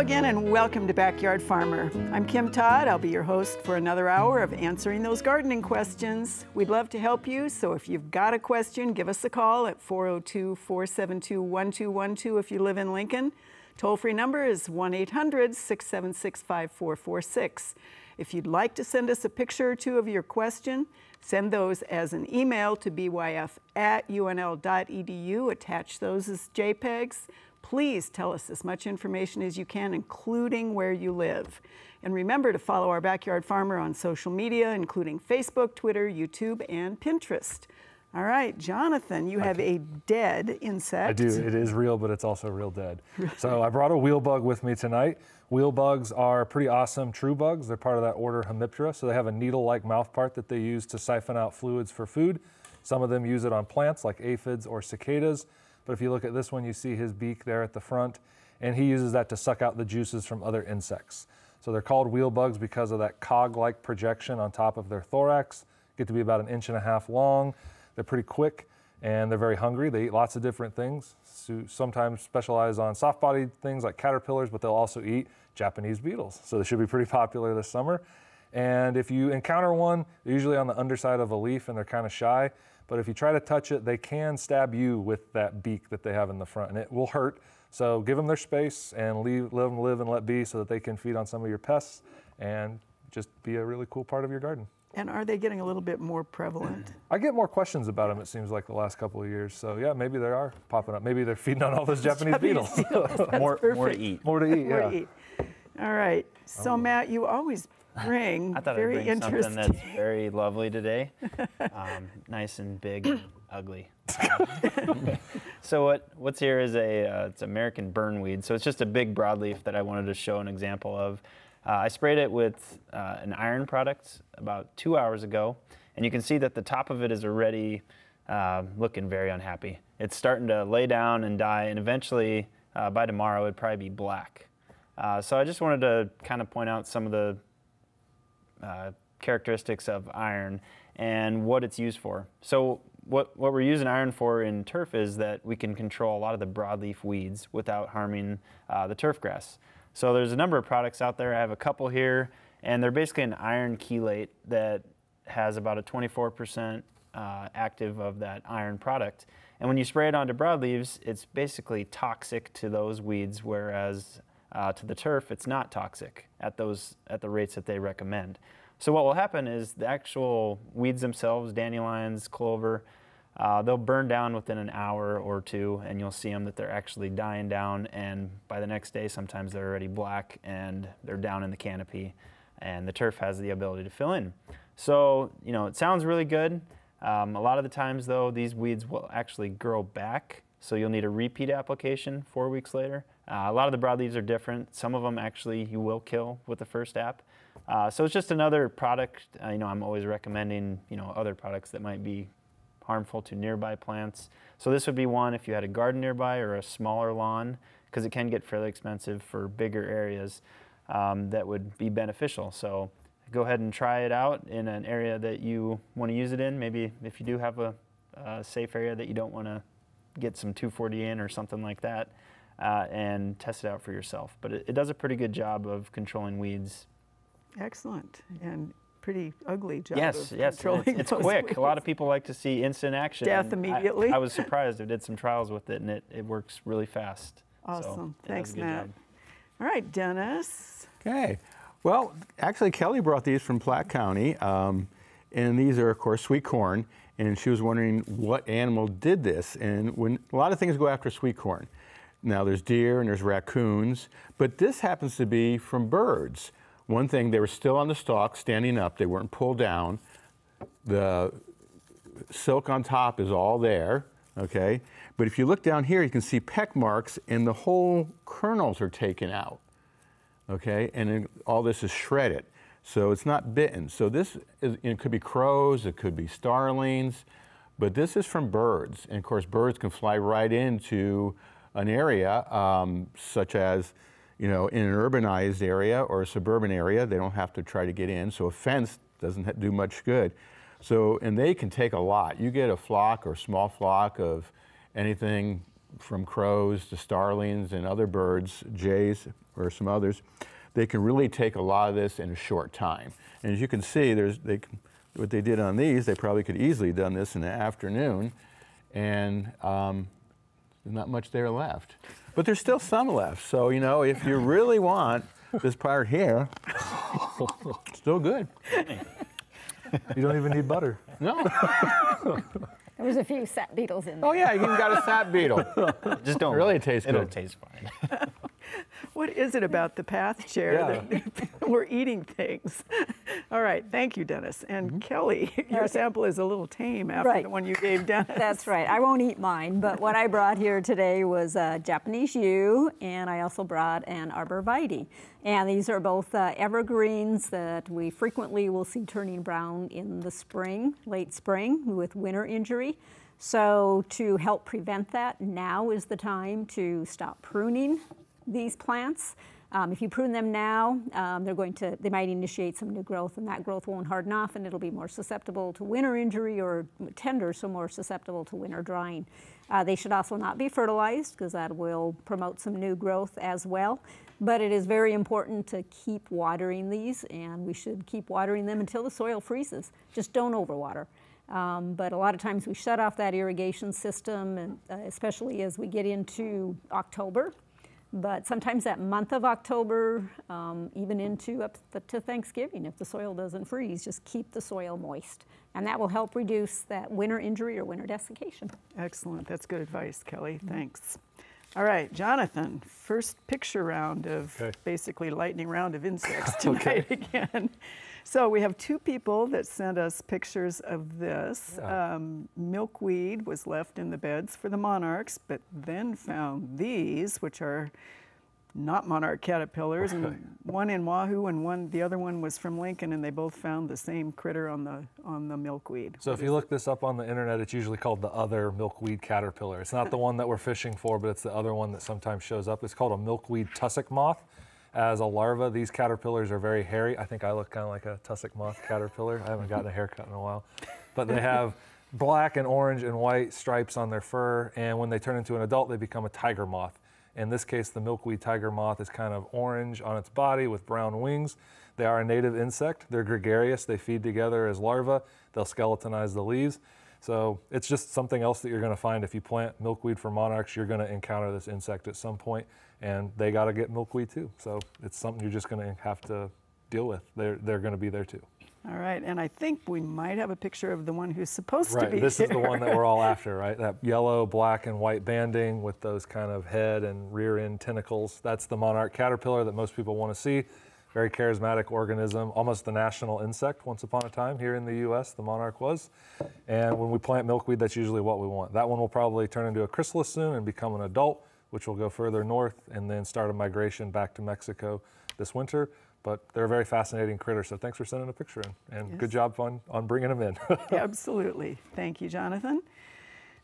again and welcome to Backyard Farmer. I'm Kim Todd. I'll be your host for another hour of answering those gardening questions. We'd love to help you, so if you've got a question, give us a call at 402-472-1212 if you live in Lincoln. Toll-free number is 1-800-676-5446. If you'd like to send us a picture or two of your question, send those as an email to byf@unl.edu. Attach those as JPEGs. Please tell us as much information as you can, including where you live. And remember to follow our Backyard Farmer on social media, including Facebook, Twitter, YouTube, and Pinterest. All right, Jonathan, you have a dead insect. I do. It is real, but it's also real dead. So I brought a wheel bug with me tonight. Wheel bugs are pretty awesome true bugs. They're part of that order Hemiptera, so they have a needle-like mouthpart that they use to siphon out fluids for food. Some of them use it on plants like aphids or cicadas. But if you look at this one, you see his beak there at the front, and he uses that to suck out the juices from other insects. So they're called wheel bugs because of that cog-like projection on top of their thorax. Get to be about 1.5 inches long. They're pretty quick, and they're very hungry. They eat lots of different things. So sometimes specialize on soft-bodied things like caterpillars, but they'll also eat Japanese beetles. So they should be pretty popular this summer. And if you encounter one, they're usually on the underside of a leaf, and they're kind of shy. But if you try to touch it, they can stab you with that beak that they have in the front, and it will hurt. So give them their space and let them live and let be so that they can feed on some of your pests and just be a really cool part of your garden. And are they getting a little bit more prevalent? I get more questions about them, it seems like, the last couple of years. So yeah, maybe they are popping up. Maybe they're feeding on all those Japanese beetles. More to eat. More to eat, yeah. More to eat. All right. So Matt, you always bring I thought very I'd bring interesting. something that's very lovely today. Nice and big and ugly. So what's here is it's American burnweed. So it's just a big broadleaf that I wanted to show an example of. I sprayed it with an iron product about 2 hours ago, and you can see that the top of it is already looking very unhappy. It's starting to lay down and die, and eventually by tomorrow it'd probably be black. So I just wanted to kind of point out some of the characteristics of iron and what it's used for. So what we're using iron for in turf is that we can control a lot of the broadleaf weeds without harming the turf grass. So there's a number of products out there. I have a couple here, and they're basically an iron chelate that has about a 24% active of that iron product. And when you spray it onto broadleaves, it's basically toxic to those weeds, whereas to the turf, it's not toxic at the rates that they recommend. So what will happen is the actual weeds themselves, dandelions, clover, they'll burn down within an hour or two, and you'll see them that they're actually dying down, and by the next day sometimes they're already black and they're down in the canopy, and the turf has the ability to fill in. So, you know, it sounds really good. A lot of the times though, these weeds will actually grow back, so you'll need a repeat application 4 weeks later. A lot of the broadleaves are different. Some of them actually you will kill with the first app. So it's just another product. You know, I'm always recommending, you know, other products that might be harmful to nearby plants. So this would be one if you had a garden nearby or a smaller lawn, because it can get fairly expensive for bigger areas. That would be beneficial. So go ahead and try it out in an area that you want to use it in. Maybe if you do have a safe area that you don't want to get some 2,4-D in or something like that, and test it out for yourself. But it does a pretty good job of controlling weeds. Excellent. And pretty ugly job. Yes, of yes, controlling it's those quick. weeds. A lot of people like to see instant action. Death immediately. I was surprised. I did some trials with it, and it works really fast. Awesome. So Thanks, Matt. Job. All right, Dennis. Okay. Well, actually, Kelly brought these from Platte County, and these are, of course, sweet corn. And she was wondering what animal did this. And when a lot of things go after sweet corn. Now, there's deer and there's raccoons, but this happens to be from birds. One thing, they were still on the stalk, standing up. They weren't pulled down. The silk on top is all there, okay? But if you look down here, you can see peck marks, and the whole kernels are taken out, okay? And then all this is shredded. So it's not bitten. So this is, it could be crows, it could be starlings, but this is from birds. And of course, birds can fly right into an area such as, you know, in an urbanized area or a suburban area. They don't have to try to get in. So a fence doesn't do much good. So, and they can take a lot. You get a flock or small flock of anything from crows to starlings and other birds, jays or some others, they can really take a lot of this in a short time. And as you can see, what they did on these, they probably could easily have done this in the afternoon, and there's not much there left. But there's still some left. So, you know, if you really want this part here, still good. You don't even need butter. No. There was a few sap beetles in there. Oh yeah, you even got a sap beetle. Just don't. Really taste good. It'll taste fine. What is it about the path chair that we're eating things? All right, thank you, Dennis. And Kelly, your sample is a little tame after the one you gave Dennis. That's right. I won't eat mine, but what I brought here today was a Japanese yew, and I also brought an arborvitae. And these are both evergreens that we frequently will see turning brown in the spring, late spring, with winter injury. So to help prevent that, now is the time to stop pruning these plants. If you prune them now, they might initiate some new growth, and that growth won't harden off, and it'll be more susceptible to winter injury, or tender, so more susceptible to winter drying. They should also not be fertilized, because that will promote some new growth as well. But it is very important to keep watering these, and we should keep watering them until the soil freezes. Just don't overwater. But a lot of times we shut off that irrigation system, and especially as we get into October. But sometimes that month of October, even into up to Thanksgiving, if the soil doesn't freeze, just keep the soil moist. And that will help reduce that winter injury or winter desiccation. Excellent. That's good advice, Kelly. Thanks. All right, Jonathan, first picture round of basically lightning round of insects tonight again. So we have two people that sent us pictures of this. Milkweed was left in the beds for the monarchs, but then found these, which are not monarch caterpillars, and one in Wahoo and the other one was from Lincoln, and they both found the same critter on the milkweed. So if you look this up on the internet, it's usually called the other milkweed caterpillar. It's not the one that we're fishing for, but it's the other one that sometimes shows up. It's called a milkweed tussock moth. As a larva, these caterpillars are very hairy. I think I look kind of like a tussock moth caterpillar. I haven't gotten a haircut in a while. But they have black and orange and white stripes on their fur, and when they turn into an adult, they become a tiger moth. In this case, the milkweed tiger moth is kind of orange on its body with brown wings. They are a native insect. They're gregarious. They feed together as larvae. They'll skeletonize the leaves. So it's just something else that you're going to find. If you plant milkweed for monarchs, you're going to encounter this insect at some point, and they got to get milkweed too. So it's something you're just going to have to deal with. They're going to be there too. All right, and I think we might have a picture of the one who's supposed to be Right, this here. is the one that we're all after, right? That yellow, black, and white banding with those kind of head and rear end tentacles. That's the monarch caterpillar that most people want to see. Very charismatic organism, almost the national insect once upon a time here in the US, the monarch was. And when we plant milkweed, that's usually what we want. That one will probably turn into a chrysalis soon and become an adult, which will go further north and then start a migration back to Mexico this winter. But they're a very fascinating critter, so thanks for sending a picture in. And good job on bringing them in. Absolutely. Thank you, Jonathan.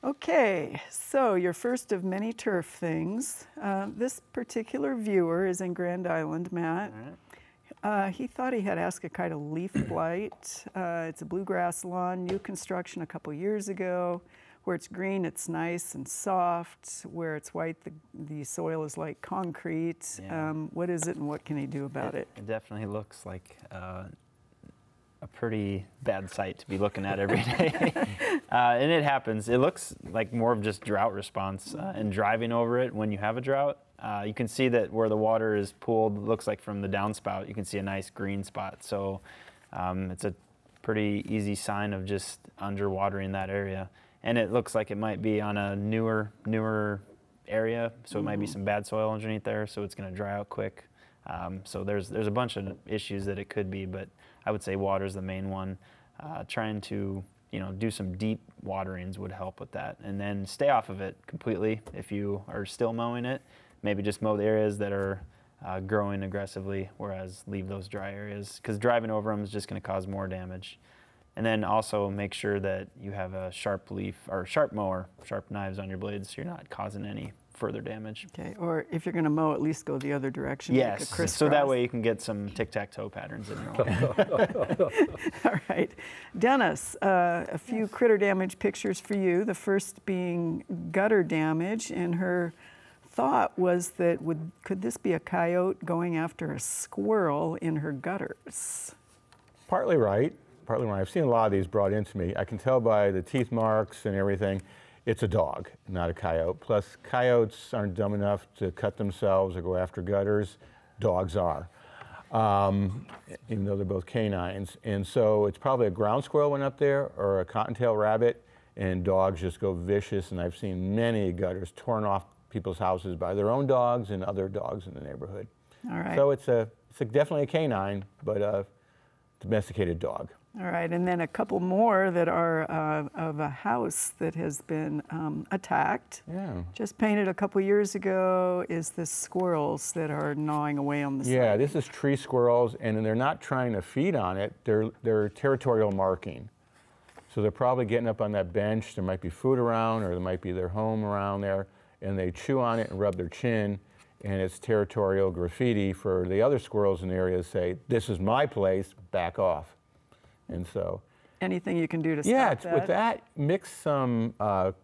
Okay, so your first of many turf things. This particular viewer is in Grand Island, Matt. He thought he had Ascochyta leaf blight. It's a bluegrass lawn, new construction a couple years ago. Where it's green, it's nice and soft. Where it's white, the soil is like concrete. Yeah. What is it and what can he do about it? It definitely looks like a pretty bad sight to be looking at every day. And it happens. It looks like more of just drought response. And driving over it when you have a drought, you can see that where the water is pooled, looks like from the downspout, you can see a nice green spot. So it's a pretty easy sign of just underwatering that area. And it looks like it might be on a newer area, so it might be some bad soil underneath there, so it's going to dry out quick. So there's a bunch of issues that it could be, but I would say water is the main one. Trying to do some deep waterings would help with that, and then stay off of it completely. If you are still mowing it, maybe just mow the areas that are growing aggressively, whereas leave those dry areas, because driving over them is just going to cause more damage. And then also make sure that you have a sharp leaf or sharp mower, sharp knives on your blades, so you're not causing any further damage. Okay, or if you're going to mow, at least go the other direction. Like Yes, a crisscross. so that way you can get some tic-tac-toe patterns in there. All right. Dennis, a few critter damage pictures for you. The first being gutter damage, and her thought was that could this be a coyote going after a squirrel in her gutters? Partly right, partly right. I've seen a lot of these brought into me. I can tell by the teeth marks and everything, it's a dog, not a coyote. Plus, coyotes aren't dumb enough to cut themselves or go after gutters. Dogs are, even though they're both canines. And so it's probably a ground squirrel went up there or a cottontail rabbit, and dogs just go vicious. And I've seen many gutters torn off people's houses by their own dogs and other dogs in the neighborhood. All right. So it's definitely a canine, but a domesticated dog. All right, and then a couple more that are of a house that has been attacked. Yeah. Just painted a couple years ago is the squirrels that are gnawing away on the side. Yeah, this is tree squirrels, and they're not trying to feed on it. They're territorial marking. So they're probably getting up on that bench. There might be food around, or there might be their home around there, and they chew on it and rub their chin, and it's territorial graffiti for the other squirrels in the area to say, this is my place, back off. And so, anything you can do to stop that? With that, mix some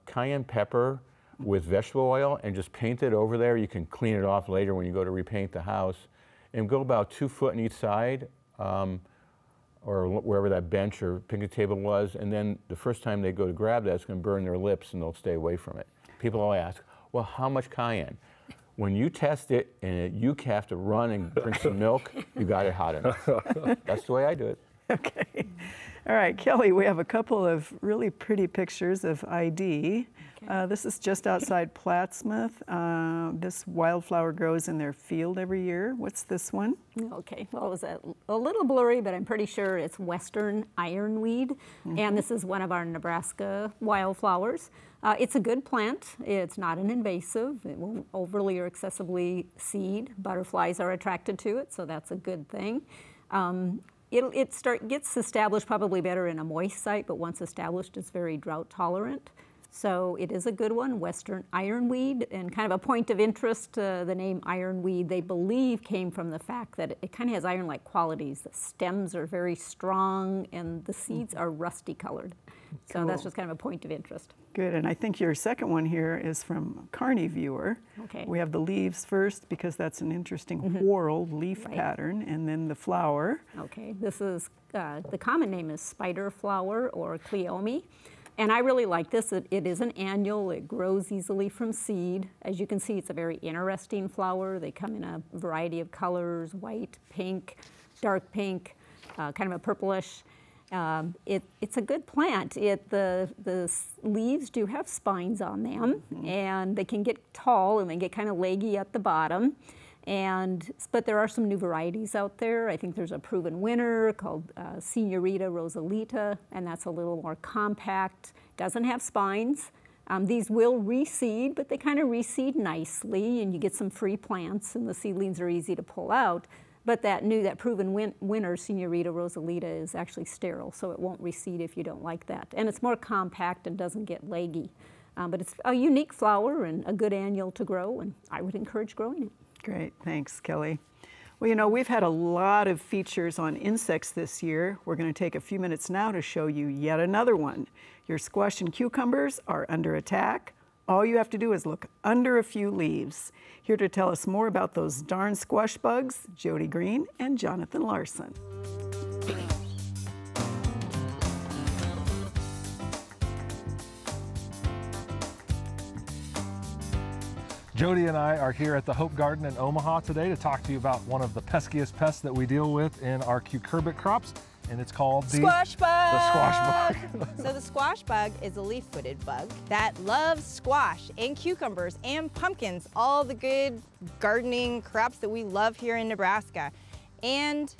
cayenne pepper with vegetable oil and just paint it over there. You can clean it off later when you go to repaint the house. And go about 2 foot on each side, or wherever that bench or picnic table was. And then the first time they go to grab that, it's going to burn their lips and they'll stay away from it. People always ask, well, how much cayenne? When you test it and you have to run and drink some milk, you got it hot enough. That's the way I do it. Okay. All right, Kelly, we have a couple of really pretty pictures of ID. Okay. This is just outside Plattsmouth. This wildflower grows in their field every year. What's this one? Okay, well, it was a little blurry, but I'm pretty sure it's Western ironweed, and this is one of our Nebraska wildflowers. It's a good plant. It's not an invasive. It won't overly or excessively seed. Butterflies are attracted to it, so that's a good thing. It gets established probably better in a moist site, but once established, it's very drought tolerant. So it is a good one, Western ironweed, and kind of a point of interest, the name ironweed, they believe came from the fact that it kind of has iron-like qualities. The stems are very strong and the seeds are rusty colored. So Cool. that's just kind of a point of interest. Good, and I think your second one here is from Carney Viewer. Okay. We have the leaves first because that's an interesting whorled leaf pattern, and then the flower. Okay, this is, the common name is spider flower or cleome. And I really like this. It is an annual. It grows easily from seed. As you can see, it's a very interesting flower. They come in a variety of colors, white, pink, dark pink, kind of a purplish. It's a good plant. The leaves do have spines on them, and they can get tall and they get kind of leggy at the bottom. But there are some new varieties out there. I think there's a proven winner called Senorita Rosalita, and that's a little more compact, doesn't have spines. These will reseed, but they kind of reseed nicely, and you get some free plants, and the seedlings are easy to pull out. But that proven winner, Senorita Rosalita, is actually sterile, so it won't reseed if you don't like that. And it's more compact and doesn't get leggy. But it's a unique flower and a good annual to grow, and I would encourage growing it. Great, thanks, Kelly. Well, you know, we've had a lot of features on insects this year. We're going to take a few minutes now to show you yet another one. Your squash and cucumbers are under attack. All you have to do is look under a few leaves. Here to tell us more about those darn squash bugs, Jody Green and Jonathan Larson. Jody and I are here at the Hope Garden in Omaha today to talk to you about one of the peskiest pests that we deal with in our cucurbit crops, and it's called the squash bug. The squash bug. So the squash bug is a leaf-footed bug that loves squash and cucumbers and pumpkins, all the good gardening crops that we love here in Nebraska. And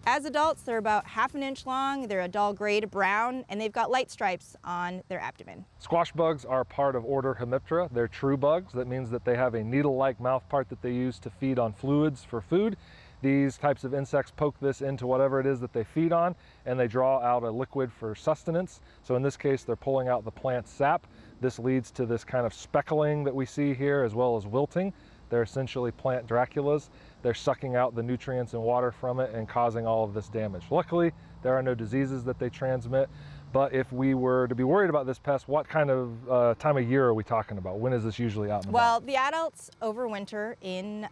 as adults, they're about ½ an inch long, they're a dull gray to brown, and they've got light stripes on their abdomen. Squash bugs are part of order Hemiptera. They're true bugs. That means that they have a needle-like mouthpart that they use to feed on fluids for food. These types of insects poke this into whatever it is that they feed on, and they draw out a liquid for sustenance. So in this case, they're pulling out the plant sap. This leads to this kind of speckling that we see here, as well as wilting. They're essentially plant Draculas. They're sucking out the nutrients and water from it and causing all of this damage. Luckily, there are no diseases that they transmit. But if we were to be worried about this pest, what kind of time of year are we talking about? When is this usually out and about? Well, the adults overwinter in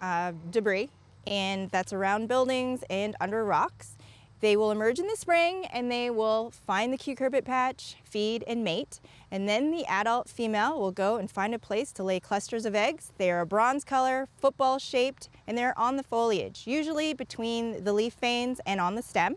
debris, and that's around buildings and under rocks. They will emerge in the spring, and they will find the cucurbit patch, feed, and mate. And then the adult female will go and find a place to lay clusters of eggs. They are a bronze color, football shaped, and they're on the foliage, usually between the leaf veins and on the stem.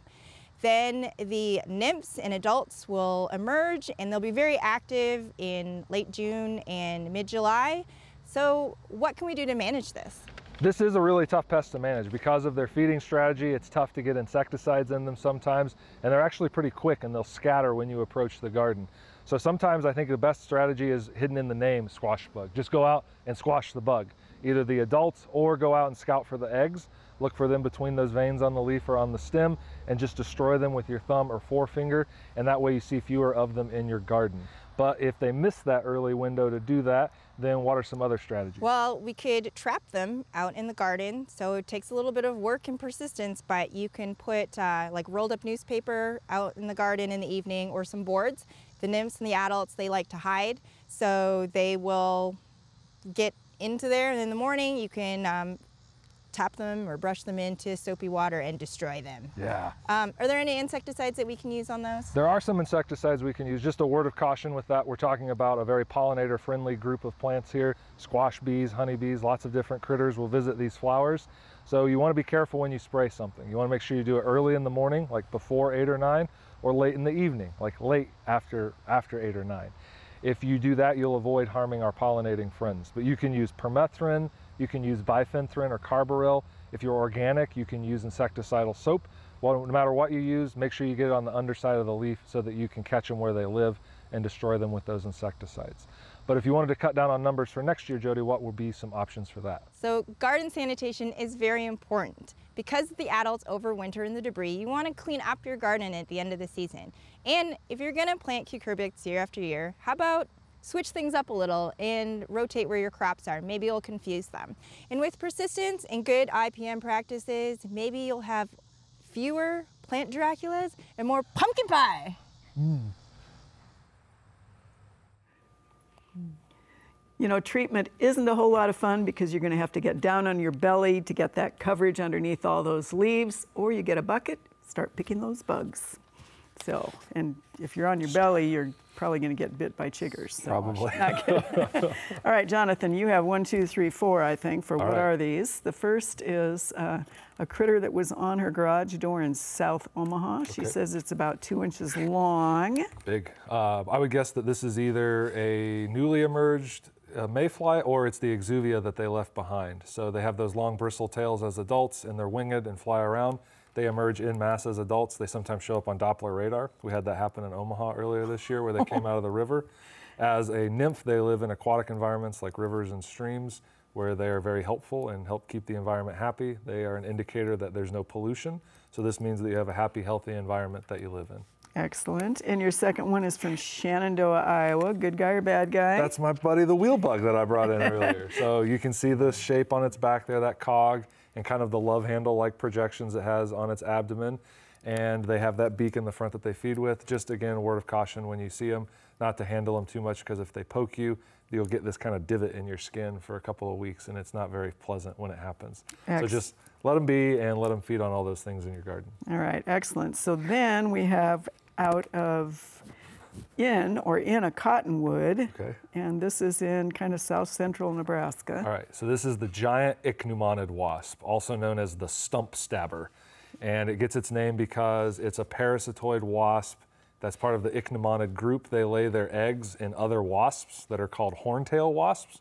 Then the nymphs and adults will emerge, and they'll be very active in late June and mid-July. So what can we do to manage this? This is a really tough pest to manage. Because of their feeding strategy, it's tough to get insecticides in them sometimes, and they're actually pretty quick, and they'll scatter when you approach the garden. So sometimes I think the best strategy is hidden in the name, squash bug. Just go out and squash the bug, either the adults, or go out and scout for the eggs. Look for them between those veins on the leaf or on the stem, and just destroy them with your thumb or forefinger, and that way you see fewer of them in your garden. But if they miss that early window to do that, then what are some other strategies? Well, we could trap them out in the garden, so it takes a little bit of work and persistence, but you can put like rolled up newspaper out in the garden in the evening, or some boards. The nymphs and the adults, they like to hide, so they will get into there, and in the morning you can tap them or brush them into soapy water and destroy them. Yeah. Are there any insecticides that we can use on those? There are some insecticides we can use. Just a word of caution with that. We're talking about a very pollinator-friendly group of plants here. Squash bees, honeybees, lots of different critters will visit these flowers. So you want to be careful when you spray something. You want to make sure you do it early in the morning, like before 8 or 9, or late in the evening, like late after 8 or 9. If you do that, you'll avoid harming our pollinating friends. But you can use permethrin, you can use bifenthrin or carbaryl. If you're organic, you can use insecticidal soap. Well, no matter what you use, make sure you get it on the underside of the leaf so that you can catch them where they live and destroy them with those insecticides. But if you wanted to cut down on numbers for next year, Jody, what would be some options for that? So garden sanitation is very important. Because the adults overwinter in the debris, you want to clean up your garden at the end of the season. And if you're going to plant cucurbits year after year, how about switch things up a little and rotate where your crops are? Maybe it'll confuse them. And with persistence and good IPM practices, maybe you'll have fewer plant Draculas and more pumpkin pie. You know, treatment isn't a whole lot of fun because you're going to have to get down on your belly to get that coverage underneath all those leaves, or you get a bucket, start picking those bugs. So, and if you're on your belly, you're probably going to get bit by chiggers. So Probably. not good. All right, Jonathan, you have 1, 2, 3, 4, I think, for what are these? The first is a critter that was on her garage door in South Omaha. She says it's about 2 inches long. Big. I would guess that this is either a newly emerged mayfly, or it's the exuvia that they left behind. So they have those long bristle tails as adults, and they're winged and fly around. They emerge in mass as adults. They sometimes show up on Doppler radar. We had that happen in Omaha earlier this year where they came out of the river. As a nymph, they live in aquatic environments like rivers and streams where they are very helpful and help keep the environment happy. They are an indicator that there's no pollution. So this means that you have a happy, healthy environment that you live in. Excellent. And your second one is from Shenandoah, Iowa. Good guy or bad guy? That's my buddy, the wheel bug that I brought in earlier. So you can see the shape on its back there, that cog, and kind of the love handle-like projections it has on its abdomen. And they have that beak in the front that they feed with. Just again, a word of caution when you see them, not to handle them too much, because if they poke you, you'll get this kind of divot in your skin for a couple of weeks, and it's not very pleasant when it happens. So just let them be and let them feed on all those things in your garden. All right, excellent. So then we have out of in a cottonwood, and this is in kind of south central Nebraska. All right, so this is the giant ichneummonid wasp, also known as the stump stabber. And it gets its name because it's a parasitoid wasp that's part of the ichneummonid group. They lay their eggs in other wasps that are called horntail wasps.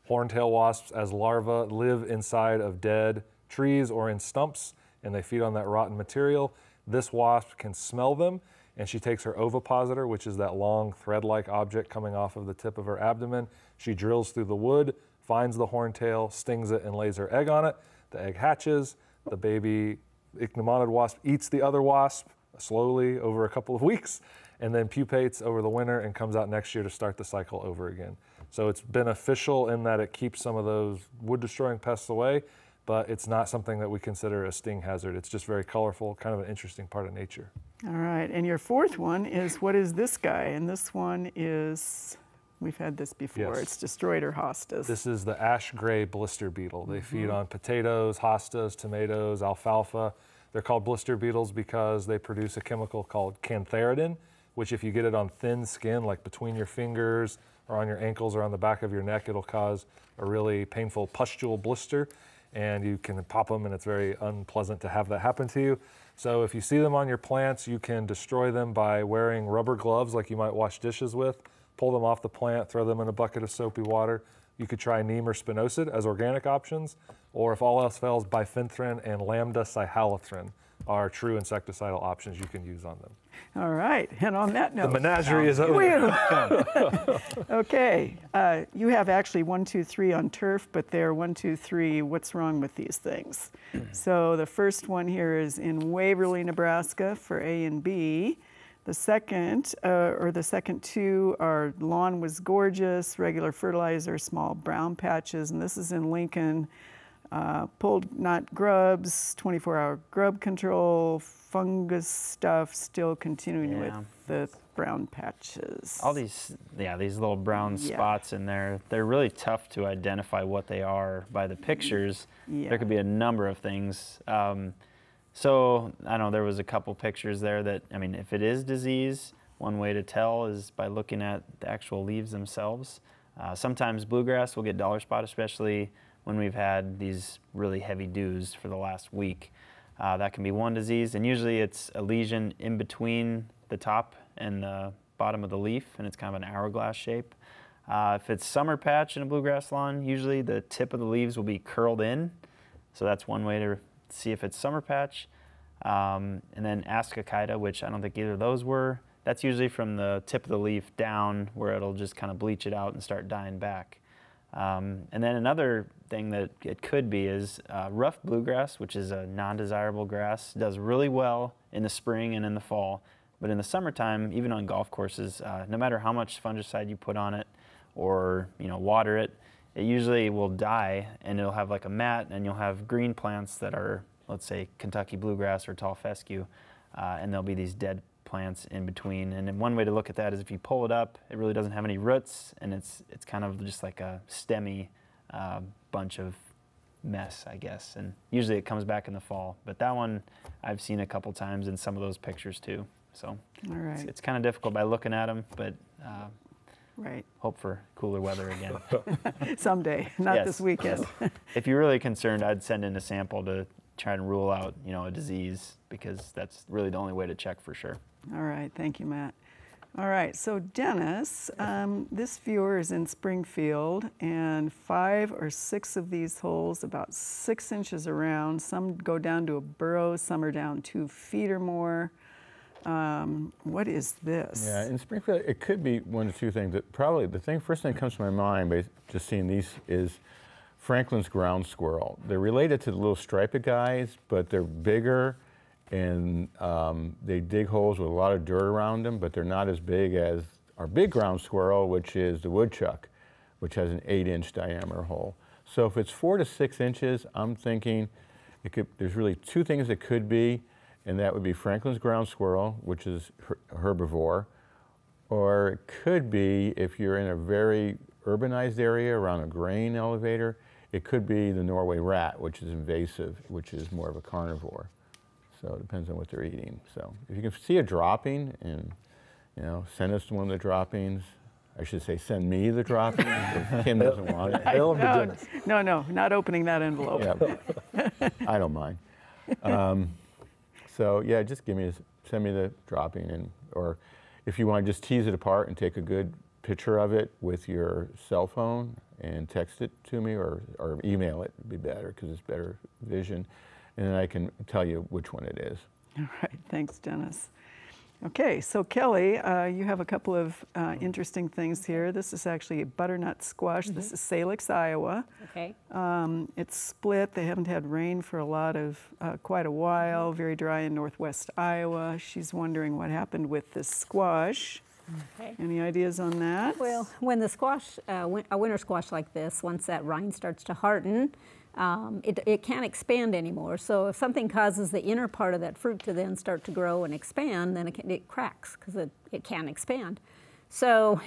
Horntail wasps as larvae live inside of dead trees or in stumps, and they feed on that rotten material. This wasp can smell them, and she takes her ovipositor, which is that long thread-like object coming off of the tip of her abdomen. She drills through the wood, finds the horntail, stings it, and lays her egg on it. The egg hatches. The baby ichneumon wasp eats the other wasp slowly over a couple of weeks, and then pupates over the winter and comes out next year to start the cycle over again. So it's beneficial in that it keeps some of those wood-destroying pests away, but it's not something that we consider a sting hazard. It's just very colorful, kind of an interesting part of nature. All right, and your fourth one is, what is this guy? And this one is, we've had this before, Yes. It's Destroyed hostas. This is the ash gray blister beetle. They feed on potatoes, hostas, tomatoes, alfalfa. They're called blister beetles because they produce a chemical called cantharidin, which if you get it on thin skin, like between your fingers or on your ankles or on the back of your neck, it'll cause a really painful pustule blister, and you can pop them, and it's very unpleasant to have that happen to you. So if you see them on your plants, you can destroy them by wearing rubber gloves like you might wash dishes with, pull them off the plant, throw them in a bucket of soapy water. You could try neem or spinosad as organic options, or if all else fails, bifenthrin and lambda cyhalothrin are true insecticidal options you can use on them. All right, and on that note. The menagerie is over. Okay, you have actually 1, 2, 3 on turf, but they're 1, 2, 3, what's wrong with these things? So the first one here is in Waverly, Nebraska for A and B. The second, the second two are lawn was gorgeous, regular fertilizer, small brown patches, and this is in Lincoln. Pulled knot grubs, 24-hour grub control, fungus stuff, still continuing with the brown patches. All these, these little brown spots in there, they're really tough to identify what they are by the pictures. There could be a number of things. So I know there was a couple pictures there that, I mean, if it is disease, one way to tell is by looking at the actual leaves themselves. Sometimes bluegrass will get dollar spot, especially when we've had these really heavy dews for the last week. That can be one disease, and usually it's a lesion in between the top and the bottom of the leaf, and it's kind of an hourglass shape. If it's summer patch in a bluegrass lawn, usually the tip of the leaves will be curled in, so that's one way to see if it's summer patch. And then ascochyta, which I don't think either of those were, that's usually from the tip of the leaf down where it'll just kind of bleach it out and start dying back. And then another thing that it could be is rough bluegrass, which is a non-desirable grass, does really well in the spring and in the fall. But in the summertime, even on golf courses, no matter how much fungicide you put on it or water it, it usually will die, and it'll have like a mat, and you'll have green plants that are, let's say, Kentucky bluegrass or tall fescue, and there'll be these dead plants in between. And then one way to look at that is if you pull it up, it really doesn't have any roots, and it's kind of just like a stemmy bunch of mess, I guess. And usually it comes back in the fall. But that one I've seen a couple times in some of those pictures too. So it's kind of difficult by looking at them, but hope for cooler weather again. Someday, not this weekend. If you're really concerned, I'd send in a sample to try and rule out, a disease, because that's really the only way to check for sure. All right, thank you, Matt. All right, so Dennis, this viewer is in Springfield, and 5 or 6 of these holes, about 6 inches around. Some go down to a burrow, some are down 2 feet or more. What is this? Yeah, in Springfield, it could be one of two things. That probably the first thing that comes to my mind by just seeing these is Franklin's ground squirrel. They're related to the little striped guys, but they're bigger, and they dig holes with a lot of dirt around them, but they're not as big as our big ground squirrel, which is the woodchuck, which has an 8-inch diameter hole. So if it's 4 to 6 inches, I'm thinking there's really 2 things it could be, and that would be Franklin's ground squirrel, which is herbivore, or it could be, if you're in a very urbanized area around a grain elevator, it could be the Norway rat, which is invasive, which is more of a carnivore. So it depends on what they're eating. So if you can see a dropping, and send us one of the droppings. I should say, send me the dropping. Kim doesn't want it. No, not opening that envelope. Yeah, I don't mind. So yeah, just send me the dropping, or if you want to just tease it apart and take a good picture of it with your cell phone and text it to me, or email it would be better because it's better vision, and then I can tell you which one it is. All right, thanks, Dennis. Okay, so Kelly, you have a couple of interesting things here. This is actually a butternut squash. This is Salix, Iowa. Okay. It's split. They haven't had rain for quite a while. Very dry in northwest Iowa. She's wondering what happened with this squash. Okay. Any ideas on that? Well, when the squash, a winter squash like this, once that rind starts to harden, it can't expand anymore. So if something causes the inner part of that fruit to then start to grow and expand, then it cracks because it can't expand. So,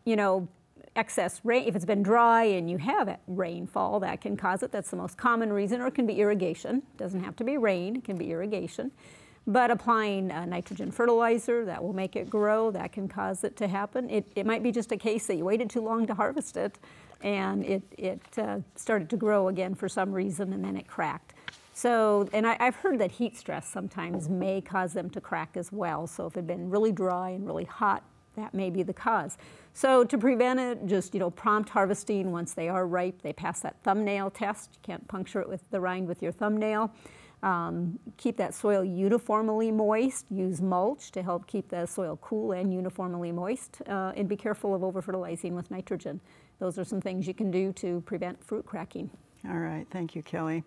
you know, excess rain, if it's been dry and you have rainfall, that can cause it. That's the most common reason, or it can be irrigation. It doesn't have to be rain, it can be irrigation. But applying nitrogen fertilizer, that will make it grow. That can cause it to happen. It might be just a case that you waited too long to harvest it, and it started to grow again for some reason, and then it cracked. So, and I've heard that heat stress sometimes may cause them to crack as well. So if it had been really dry and really hot, that may be the cause. So to prevent it, just, you know, prompt harvesting once they are ripe. They pass that thumbnail test. You can't puncture it with the rind with your thumbnail. Keep that soil uniformly moist. Use mulch to help keep the soil cool and uniformly moist. And be careful of over-fertilizing with nitrogen. Those are some things you can do to prevent fruit cracking. All right, thank you, Kelly.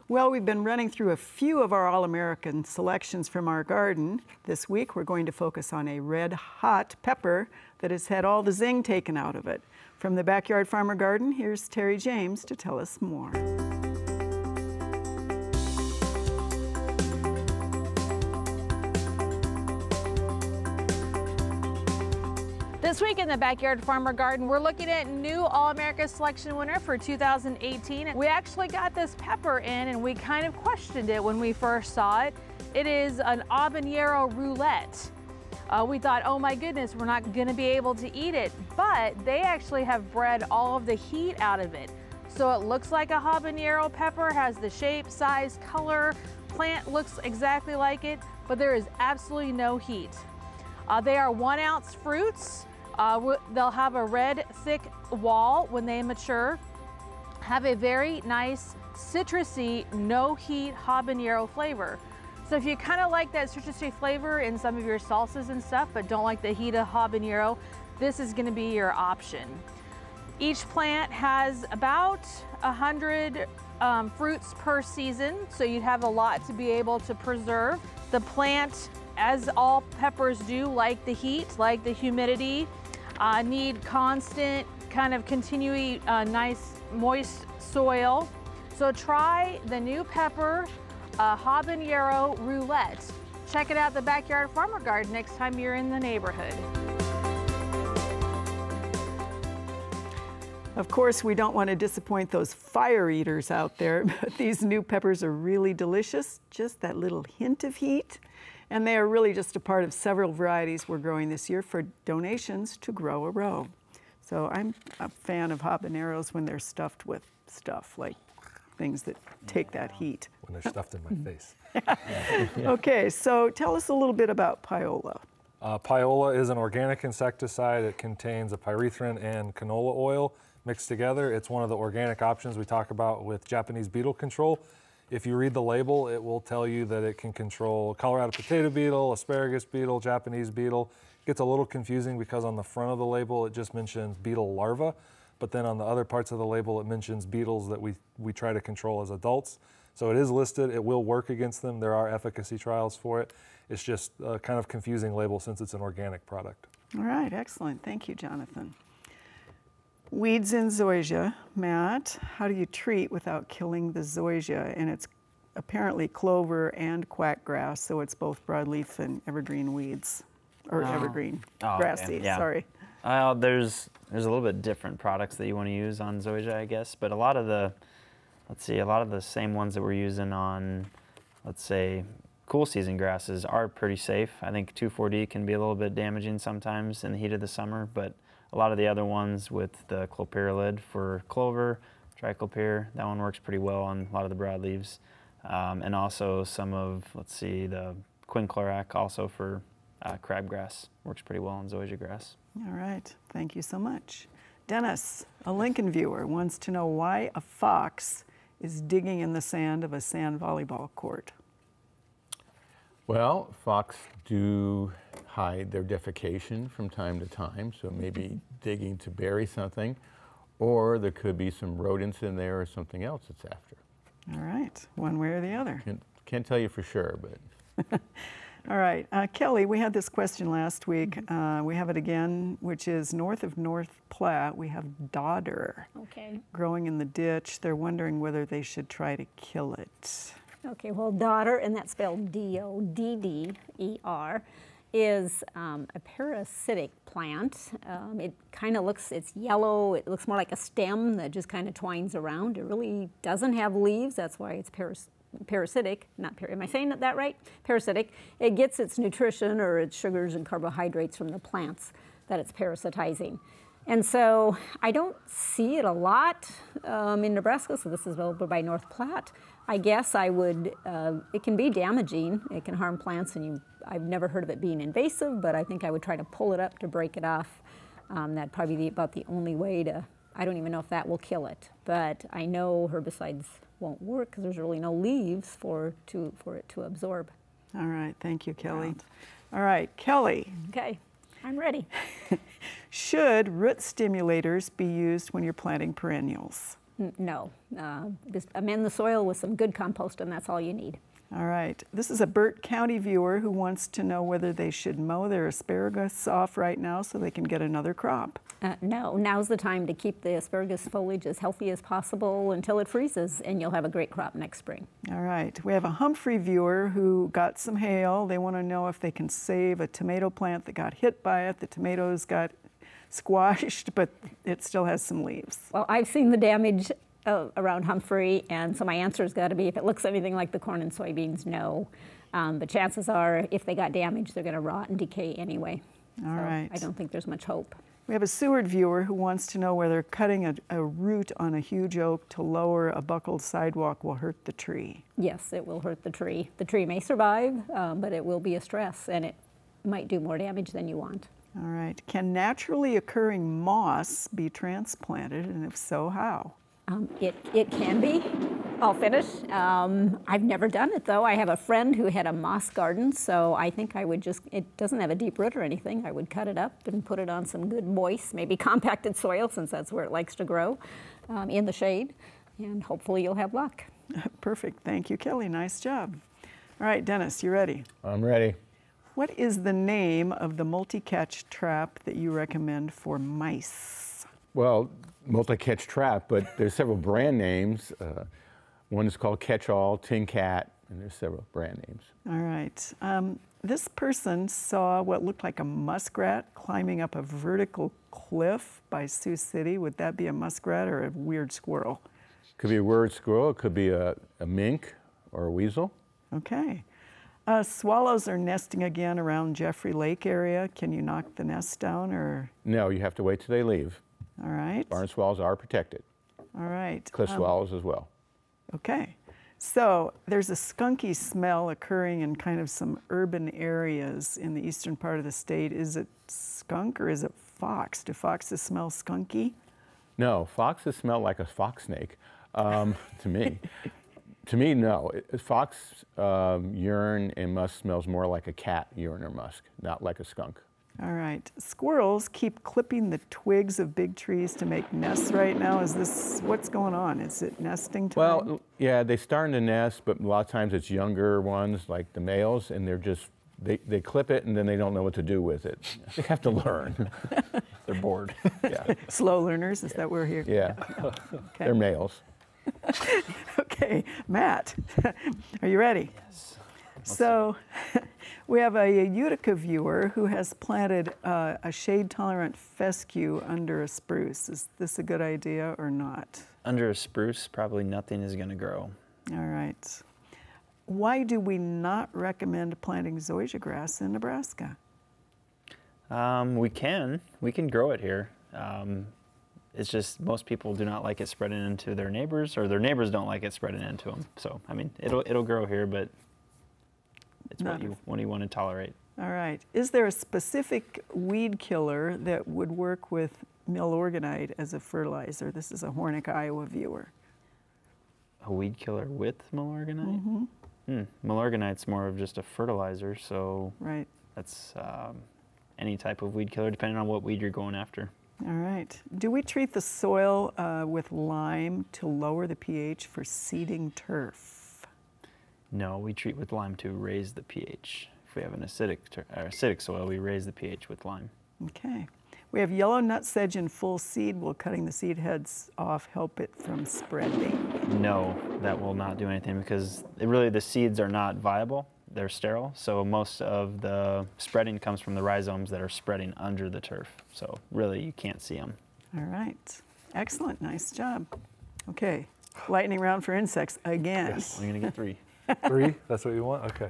Well, we've been running through a few of our All-American selections from our garden. This week, we're going to focus on a red hot pepper that has had all the zing taken out of it. From the Backyard Farmer Garden, here's Terry James to tell us more. This week in the Backyard Farmer Garden, we're looking at new All-America Selection winner for 2018. We actually got this pepper in and we kind of questioned it when we first saw it. It is an habanero roulette. We thought, oh my goodness, we're not gonna be able to eat it, but they actually have bred all of the heat out of it. So it looks like a habanero pepper, has the shape, size, color, plant looks exactly like it, but there is absolutely no heat. They are 1 ounce fruits. They'll have a red, thick wall when they mature, have a very nice citrusy, no heat habanero flavor. So if you kind of like that citrusy flavor in some of your salsas and stuff, but don't like the heat of habanero, this is gonna be your option. Each plant has about 100 fruits per season, so you'd have a lot to be able to preserve. The plant, as all peppers do, like the heat, like the humidity, need constant, kind of continually nice moist soil. So try the new pepper habanero roulette. Check it out at the Backyard Farmer Garden next time you're in the neighborhood. Of course, we don't want to disappoint those fire eaters out there, but these new peppers are really delicious. Just that little hint of heat. And they are really just a part of several varieties we're growing this year for donations to Grow a Row. So I'm a fan of habaneros when they're stuffed with stuff, like things that take that heat. When they're stuffed in my face. Okay, so tell us a little bit about Piola. Piola is an organic insecticide. It contains a pyrethrin and canola oil mixed together. It's one of the organic options we talk about with Japanese beetle control. If you read the label, it will tell you that it can control Colorado potato beetle, asparagus beetle, Japanese beetle. It gets a little confusing because on the front of the label, it just mentions beetle larvae, but then on the other parts of the label, it mentions beetles that we try to control as adults. So it is listed, it will work against them. There are efficacy trials for it. It's just a kind of confusing label since it's an organic product. All right, excellent. Thank you, Jonathan. Weeds in Zoysia. Matt, how do you treat without killing the Zoysia? And it's apparently clover and quackgrass, so it's both broadleaf and evergreen weeds, or evergreen grass seeds, yeah. Sorry. There's a little bit different products that you want to use on Zoysia, I guess, but a lot of the same ones that we're using on, let's say, cool season grasses are pretty safe. I think 2,4-D can be a little bit damaging sometimes in the heat of the summer, but a lot of the other ones with the clopyralid for clover, triclopyr, that one works pretty well on a lot of the broadleaves. And also some of, let's see, the quinclorac also for crabgrass works pretty well on zoysia grass. All right, thank you so much. Dennis, a Lincoln viewer, wants to know why a fox is digging in the sand of a sand volleyball court. Well, fox do hide their defecation from time to time, so maybe digging to bury something, or there could be some rodents in there or something else it's after. All right, one way or the other. Can't tell you for sure, but. All right, Kelly, we had this question last week. We have it again, which is north of North Platte, we have dodder growing in the ditch. They're wondering whether they should try to kill it. Okay, well, dodder, and that's spelled D-O-D-D-E-R, is a parasitic plant. It kind of looks, it's yellow, it looks more like a stem that just kind of twines around. It really doesn't have leaves, that's why it's parasitic, am I saying that right? Parasitic. It gets its nutrition or its sugars and carbohydrates from the plants that it's parasitizing. And so I don't see it a lot in Nebraska, so this is over by North Platte. I guess I would, it can be damaging, it can harm plants, and I've never heard of it being invasive, but I think I would try to pull it up to break it off. That'd probably be about the only way to, I don't even know if that will kill it, but I know herbicides won't work because there's really no leaves for it to absorb. All right, thank you, Kelly. All right, Kelly. Okay, I'm ready. Should root stimulators be used when you're planting perennials? No, just amend the soil with some good compost and that's all you need. All right, this is a Burt County viewer who wants to know whether they should mow their asparagus off right now so they can get another crop. No, now's the time to keep the asparagus foliage as healthy as possible until it freezes and you'll have a great crop next spring. All right, we have a Humphrey viewer who got some hail. They want to know if they can save a tomato plant that got hit by it. The tomatoes got squashed, but it still has some leaves. Well, I've seen the damage around Humphrey, and so my answer's got to be if it looks anything like the corn and soybeans, no. But chances are, if they got damaged, they're going to rot and decay anyway. All right. I don't think there's much hope. We have a Seward viewer who wants to know whether cutting a root on a huge oak to lower a buckled sidewalk will hurt the tree. Yes, it will hurt the tree. The tree may survive, but it will be a stress, and it might do more damage than you want. All right. Can naturally occurring moss be transplanted, and if so, how? It can be. I'll finish. I've never done it, though. I have a friend who had a moss garden, so I think I would just, it doesn't have a deep root or anything. I would cut it up and put it on some good moist, maybe compacted soil, since that's where it likes to grow, in the shade, and hopefully you'll have luck. Perfect. Thank you, Kelly. Nice job. All right, Dennis, you ready? I'm ready. What is the name of the multi-catch trap that you recommend for mice? Well, multi-catch trap, but there's several brand names. One is called Catch-All, Tin Cat, and there's several brand names. All right. This person saw what looked like a muskrat climbing up a vertical cliff by Sioux City. Would that be a muskrat or a weird squirrel? Could be a weird squirrel. It could be a mink or a weasel. Okay. Swallows are nesting again around Jeffrey Lake area. Can you knock the nest down or? No, you have to wait till they leave. All right. Barn swallows are protected. All right. Cliff swallows as well. Okay. So there's a skunky smell occurring in kind of some urban areas in the eastern part of the state. Is it skunk or is it fox? Do foxes smell skunky? No, foxes smell like a fox snake, to me. To me, no. Fox urine and musk smells more like a cat urine or musk, not like a skunk. All right. Squirrels keep clipping the twigs of big trees to make nests right now. Is this, what's going on? Is it nesting time? Well, yeah, they start to nest, but a lot of times it's younger ones, like the males, and they're just, they clip it and then they don't know what to do with it. They have to learn. They're bored. Yeah. Slow learners, is that what we're here? Yeah. Okay. They're males. Okay, Matt, are you ready? Yes. So we have a Utica viewer who has planted a shade-tolerant fescue under a spruce. Is this a good idea or not? Under a spruce, probably nothing is going to grow. All right. Why do we not recommend planting Zoysia grass in Nebraska? We can grow it here. It's just most people do not like it spreading into their neighbors, or their neighbors don't like it spreading into them. So, I mean, it'll grow here, but it's what you want to tolerate. All right. Is there a specific weed killer that would work with Milorganite as a fertilizer? This is a Hornick, Iowa viewer. A weed killer with Milorganite? Mm-hmm. Milorganite's more of just a fertilizer, so Right. that's any type of weed killer, depending on what weed you're going after. All right. Do we treat the soil with lime to lower the pH for seeding turf? No, we treat with lime to raise the pH. If we have an acidic soil, we raise the pH with lime. Okay. We have yellow nut sedge in full seed. Will cutting the seed heads off help it from spreading? No, that will not do anything because really the seeds are not viable. They're sterile, so most of the spreading comes from the rhizomes that are spreading under the turf. So really you can't see them. All right. Excellent. Nice job. Okay. Lightning round for insects again. Yes. We're going to get 3. 3? That's what you want? Okay.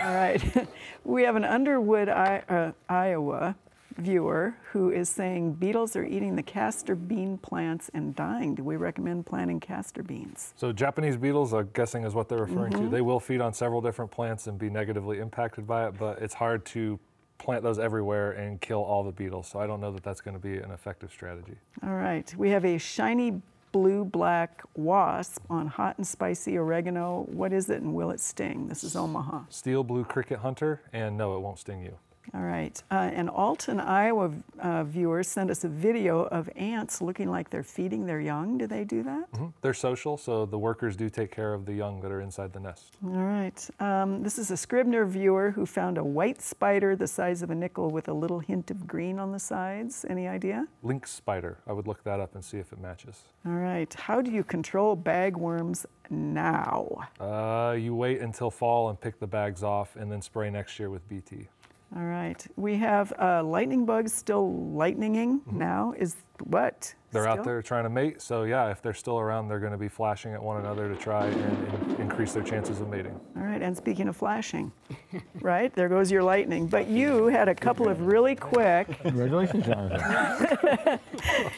All right. We have an Underwood, Iowa viewer who is saying beetles are eating the castor bean plants and dying. Do we recommend planting castor beans? So Japanese beetles, I'm guessing is what they're referring to. They will feed on several different plants and be negatively impacted by it, but it's hard to plant those everywhere and kill all the beetles. So I don't know that that's going to be an effective strategy. All right. We have a shiny blue-black wasp on hot and spicy oregano. What is it and will it sting? This is Omaha. Steel blue cricket hunter, and no, it won't sting you. All right. An Alton, Iowa viewer sent us a video of ants looking like they're feeding their young. Do they do that? They're social, so the workers do take care of the young that are inside the nest. All right. This is a Scribner viewer who found a white spider the size of a nickel with a little hint of green on the sides. Any idea? Lynx spider. I would look that up and see if it matches. All right. How do you control bagworms now? You wait until fall and pick the bags off and then spray next year with BT. All right. We have lightning bugs still lightninging now. Is what? They're out there trying to mate, so yeah, if they're still around, they're going to be flashing at one another to try and increase their chances of mating. All right, and speaking of flashing, right, there goes your lightning. But you had a couple of really quick. Congratulations, Jonathan.